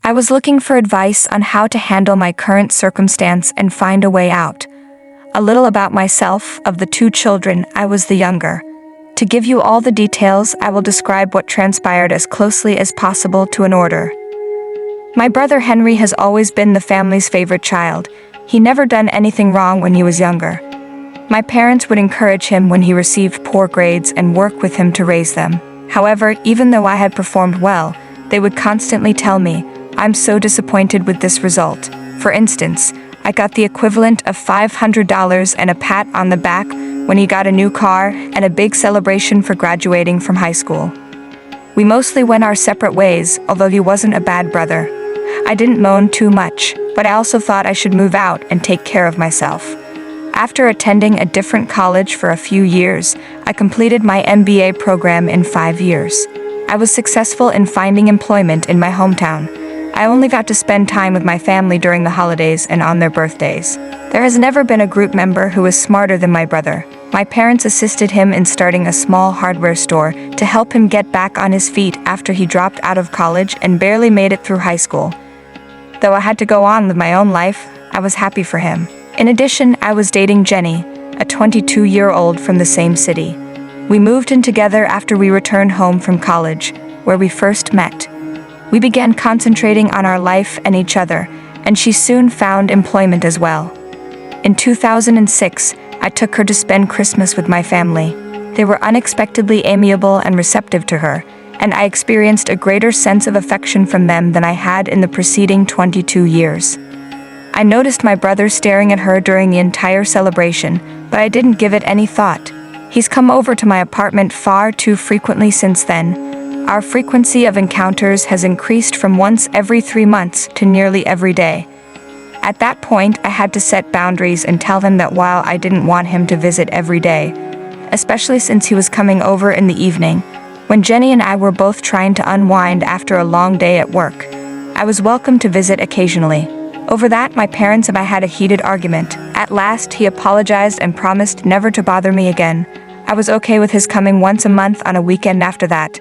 I was looking for advice on how to handle my current circumstance and find a way out. A little about myself. Of the two children, I was the younger. To give you all the details, I will describe what transpired as closely as possible to an order. My brother Henry has always been the family's favorite child. He never done anything wrong when he was younger. My parents would encourage him when he received poor grades and work with him to raise them. However, even though I had performed well, they would constantly tell me, "I'm so disappointed with this result." For instance, I got the equivalent of $500 and a pat on the back when he got a new car and a big celebration for graduating from high school. We mostly went our separate ways, although he wasn't a bad brother. I didn't moan too much, but I also thought I should move out and take care of myself. After attending a different college for a few years, I completed my MBA program in 5 years. I was successful in finding employment in my hometown. I only got to spend time with my family during the holidays and on their birthdays. There has never been a group member who was smarter than my brother. My parents assisted him in starting a small hardware store to help him get back on his feet after he dropped out of college and barely made it through high school. Though I had to go on with my own life, I was happy for him. In addition, I was dating Jenny, a 22-year-old from the same city. We moved in together after we returned home from college, where we first met. We began concentrating on our life and each other, and she soon found employment as well. In 2006, I took her to spend Christmas with my family. They were unexpectedly amiable and receptive to her, and I experienced a greater sense of affection from them than I had in the preceding 22 years. I noticed my brother staring at her during the entire celebration, but I didn't give it any thought. He's come over to my apartment far too frequently since then. Our frequency of encounters has increased from once every 3 months to nearly every day. At that point, I had to set boundaries and tell him that while I didn't want him to visit every day, especially since he was coming over in the evening, when Jenny and I were both trying to unwind after a long day at work, I was welcome to visit occasionally. Over that, my parents and I had a heated argument. At last, he apologized and promised never to bother me again. I was okay with his coming once a month on a weekend after that.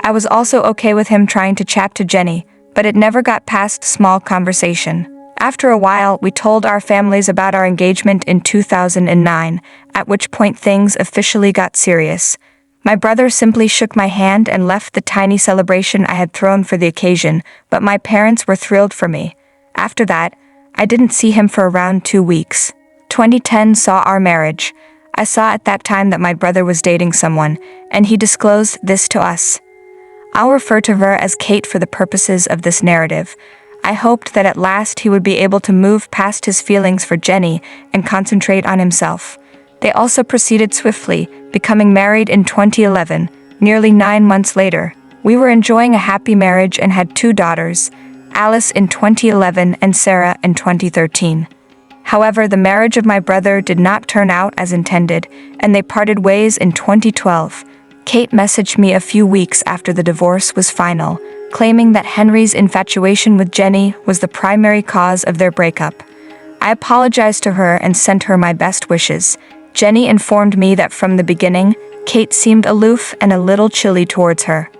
I was also okay with him trying to chat to Jenny, but it never got past small conversation. After a while, we told our families about our engagement in 2009, at which point things officially got serious. My brother simply shook my hand and left the tiny celebration I had thrown for the occasion, but my parents were thrilled for me. After that, I didn't see him for around 2 weeks. 2010 saw our marriage. I saw at that time that my brother was dating someone, and he disclosed this to us. I'll refer to her as Kate for the purposes of this narrative. I hoped that at last he would be able to move past his feelings for Jenny and concentrate on himself. They also proceeded swiftly, becoming married in 2011, nearly 9 months later. We were enjoying a happy marriage and had 2 daughters, Alice in 2011 and Sarah in 2013. However, the marriage of my brother did not turn out as intended, and they parted ways in 2012. Kate messaged me a few weeks after the divorce was final, claiming that Henry's infatuation with Jenny was the primary cause of their breakup. I apologized to her and sent her my best wishes. Jenny informed me that from the beginning, Kate seemed aloof and a little chilly towards her.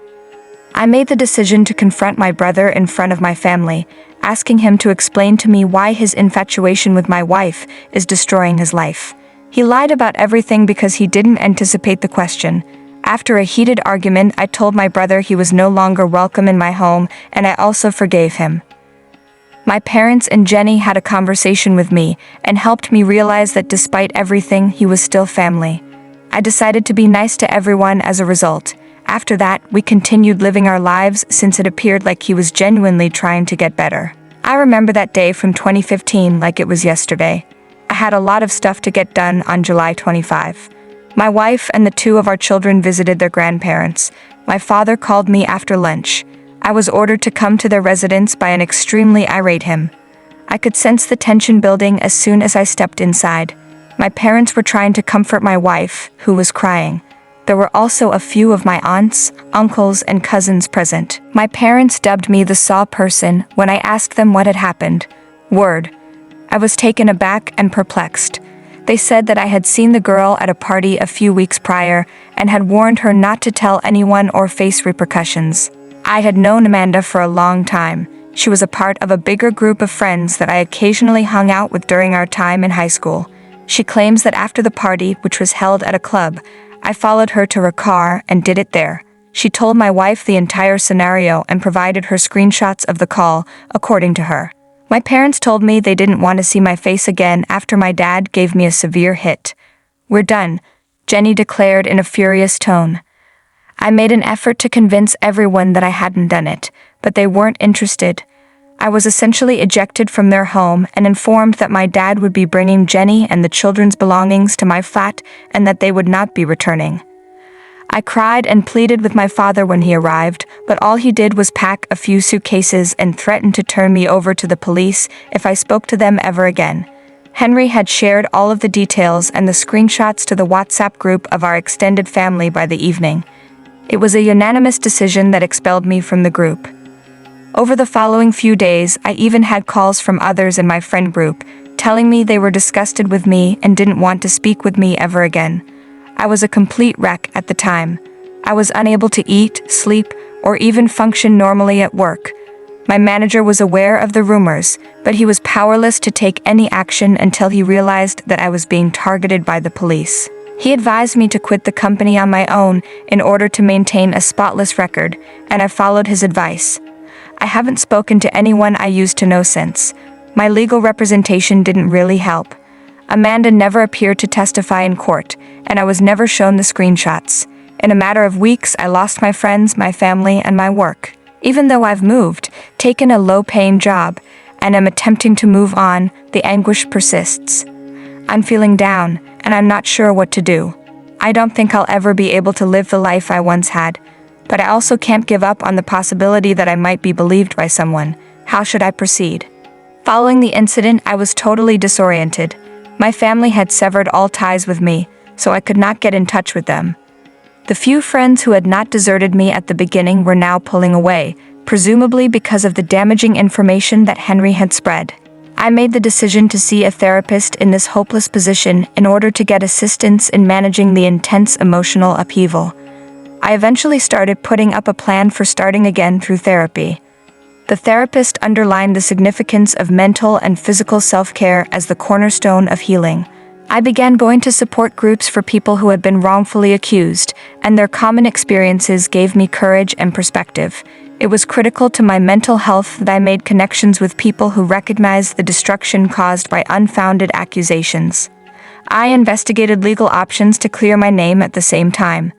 I made the decision to confront my brother in front of my family, asking him to explain to me why his infatuation with my wife is destroying his life. He lied about everything because he didn't anticipate the question. After a heated argument, I told my brother he was no longer welcome in my home, and I also forgave him. My parents and Jenny had a conversation with me and helped me realize that despite everything, he was still family. I decided to be nice to everyone as a result. After that, we continued living our lives since it appeared like he was genuinely trying to get better. I remember that day from 2015 like it was yesterday. I had a lot of stuff to get done on July 25. My wife and the 2 of our children visited their grandparents. My father called me after lunch. I was ordered to come to their residence by an extremely irate him. I could sense the tension building as soon as I stepped inside. My parents were trying to comfort my wife, who was crying. There were also a few of my aunts, uncles, and cousins present. My parents dubbed me the saw person when I asked them what had happened. Word. I was taken aback and perplexed. They said that I had seen the girl at a party a few weeks prior and had warned her not to tell anyone or face repercussions. I had known Amanda for a long time. She was a part of a bigger group of friends that I occasionally hung out with during our time in high school. She claims that after the party, which was held at a club, I followed her to her car and did it there. She told my wife the entire scenario and provided her screenshots of the call, according to her. My parents told me they didn't want to see my face again after my dad gave me a severe hit. "We're done," Jenny declared in a furious tone. I made an effort to convince everyone that I hadn't done it, but they weren't interested. I was essentially ejected from their home and informed that my dad would be bringing Jenny and the children's belongings to my flat and that they would not be returning. I cried and pleaded with my father when he arrived, but all he did was pack a few suitcases and threaten to turn me over to the police if I spoke to them ever again. Henry had shared all of the details and the screenshots to the WhatsApp group of our extended family by the evening. It was a unanimous decision that expelled me from the group. Over the following few days, I even had calls from others in my friend group, telling me they were disgusted with me and didn't want to speak with me ever again. I was a complete wreck at the time. I was unable to eat, sleep, or even function normally at work. My manager was aware of the rumors, but he was powerless to take any action until he realized that I was being targeted by the police. He advised me to quit the company on my own in order to maintain a spotless record, and I followed his advice. I haven't spoken to anyone I used to know since. My legal representation didn't really help. Amanda never appeared to testify in court, and I was never shown the screenshots. In a matter of weeks, I lost my friends, my family, and my work. Even though I've moved, taken a low-paying job, and am attempting to move on, the anguish persists. I'm feeling down, and I'm not sure what to do. I don't think I'll ever be able to live the life I once had, but I also can't give up on the possibility that I might be believed by someone. How should I proceed? Following the incident, I was totally disoriented. My family had severed all ties with me, so I could not get in touch with them. The few friends who had not deserted me at the beginning were now pulling away, presumably because of the damaging information that Henry had spread. I made the decision to see a therapist in this hopeless position in order to get assistance in managing the intense emotional upheaval. I eventually started putting up a plan for starting again through therapy. The therapist underlined the significance of mental and physical self-care as the cornerstone of healing. I began going to support groups for people who had been wrongfully accused, and their common experiences gave me courage and perspective. It was critical to my mental health that I made connections with people who recognized the destruction caused by unfounded accusations. I investigated legal options to clear my name at the same time.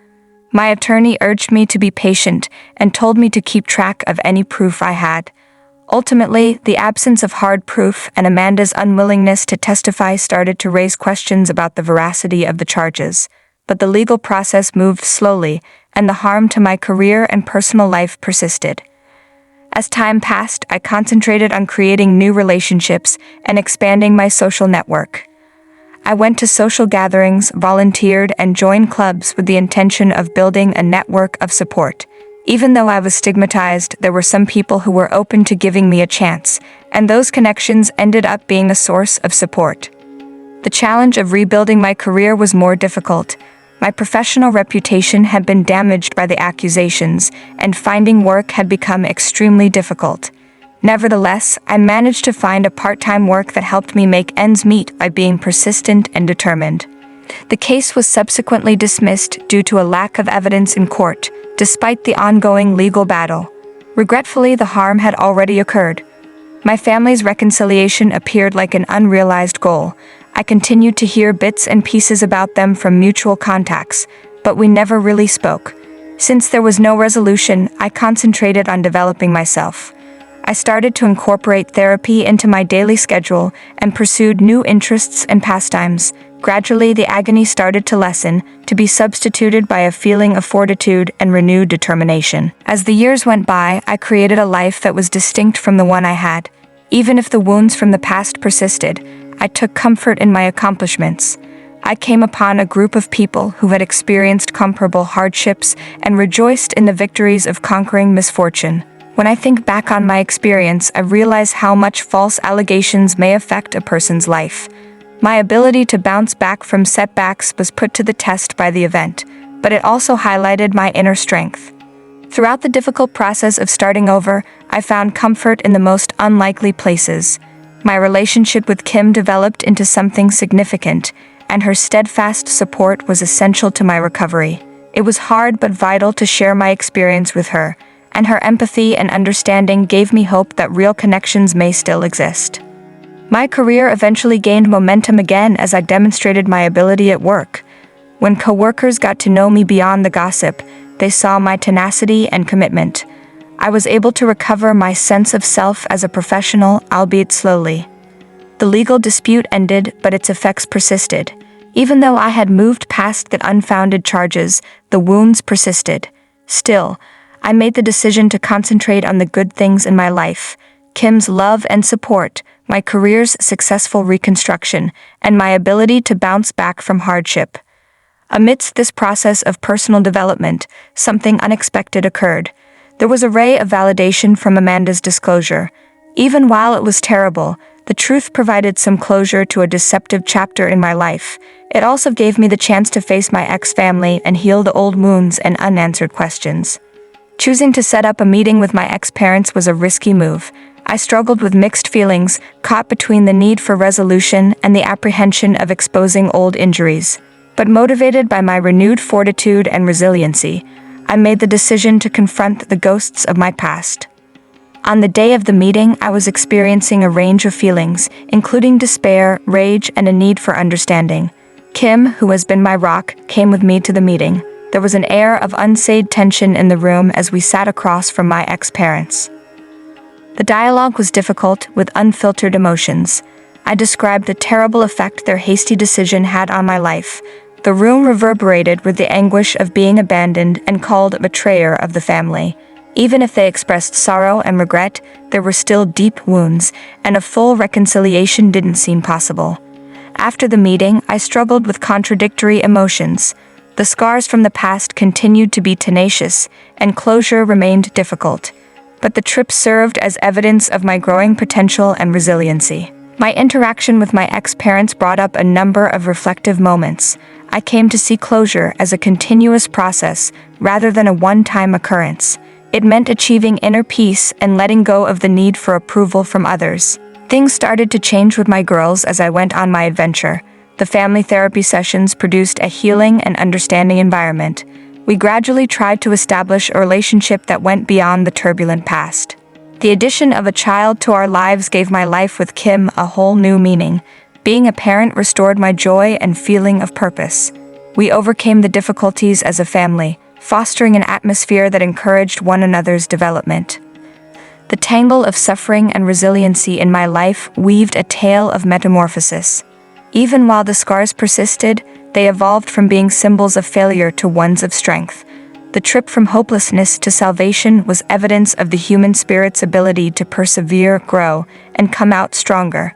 My attorney urged me to be patient and told me to keep track of any proof I had. Ultimately, the absence of hard proof and Amanda's unwillingness to testify started to raise questions about the veracity of the charges, but the legal process moved slowly, and the harm to my career and personal life persisted. As time passed, I concentrated on creating new relationships and expanding my social network. I went to social gatherings, volunteered, and joined clubs with the intention of building a network of support. Even though I was stigmatized, there were some people who were open to giving me a chance, and those connections ended up being a source of support. The challenge of rebuilding my career was more difficult. My professional reputation had been damaged by the accusations, and finding work had become extremely difficult. Nevertheless, I managed to find a part-time work that helped me make ends meet by being persistent and determined. The case was subsequently dismissed due to a lack of evidence in court, despite the ongoing legal battle. Regretfully, the harm had already occurred. My family's reconciliation appeared like an unrealized goal. I continued to hear bits and pieces about them from mutual contacts, but we never really spoke. Since there was no resolution, I concentrated on developing myself. I started to incorporate therapy into my daily schedule and pursued new interests and pastimes. Gradually, the agony started to lessen, to be substituted by a feeling of fortitude and renewed determination. As the years went by, I created a life that was distinct from the one I had. Even if the wounds from the past persisted, I took comfort in my accomplishments. I came upon a group of people who had experienced comparable hardships and rejoiced in the victories of conquering misfortune. When I think back on my experience, I realize how much false allegations may affect a person's life. My ability to bounce back from setbacks was put to the test by the event, but it also highlighted my inner strength. Throughout the difficult process of starting over, I found comfort in the most unlikely places. My relationship with Kim developed into something significant, and her steadfast support was essential to my recovery. It was hard but vital to share my experience with her, and her empathy and understanding gave me hope that real connections may still exist. My career eventually gained momentum again as I demonstrated my ability at work. When coworkers got to know me beyond the gossip, they saw my tenacity and commitment. I was able to recover my sense of self as a professional, albeit slowly. The legal dispute ended, but its effects persisted. Even though I had moved past the unfounded charges, the wounds persisted. Still, I made the decision to concentrate on the good things in my life: Kim's love and support, my career's successful reconstruction, and my ability to bounce back from hardship. Amidst this process of personal development, something unexpected occurred. There was a ray of validation from Amanda's disclosure. Even while it was terrible, the truth provided some closure to a deceptive chapter in my life. It also gave me the chance to face my ex-family and heal the old wounds and unanswered questions. Choosing to set up a meeting with my ex-parents was a risky move. I struggled with mixed feelings, caught between the need for resolution and the apprehension of exposing old injuries. But motivated by my renewed fortitude and resiliency, I made the decision to confront the ghosts of my past. On the day of the meeting, I was experiencing a range of feelings, including despair, rage, and a need for understanding. Kim, who has been my rock, came with me to the meeting. There was an air of unsaid tension in the room as we sat across from my ex-parents. The dialogue was difficult, with unfiltered emotions. I described the terrible effect their hasty decision had on my life. The room reverberated with the anguish of being abandoned and called a betrayer of the family. Even if they expressed sorrow and regret, there were still deep wounds, and a full reconciliation didn't seem possible. After the meeting, I struggled with contradictory emotions. The scars from the past continued to be tenacious, and closure remained difficult. But the trip served as evidence of my growing potential and resiliency. My interaction with my ex-parents brought up a number of reflective moments. I came to see closure as a continuous process rather than a one-time occurrence. It meant achieving inner peace and letting go of the need for approval from others. Things started to change with my girls as I went on my adventure. The family therapy sessions produced a healing and understanding environment. We gradually tried to establish a relationship that went beyond the turbulent past. The addition of a child to our lives gave my life with Kim a whole new meaning. Being a parent restored my joy and feeling of purpose. We overcame the difficulties as a family, fostering an atmosphere that encouraged one another's development. The tangle of suffering and resiliency in my life weaved a tale of metamorphosis. Even while the scars persisted, they evolved from being symbols of failure to ones of strength. The trip from hopelessness to salvation was evidence of the human spirit's ability to persevere, grow, and come out stronger.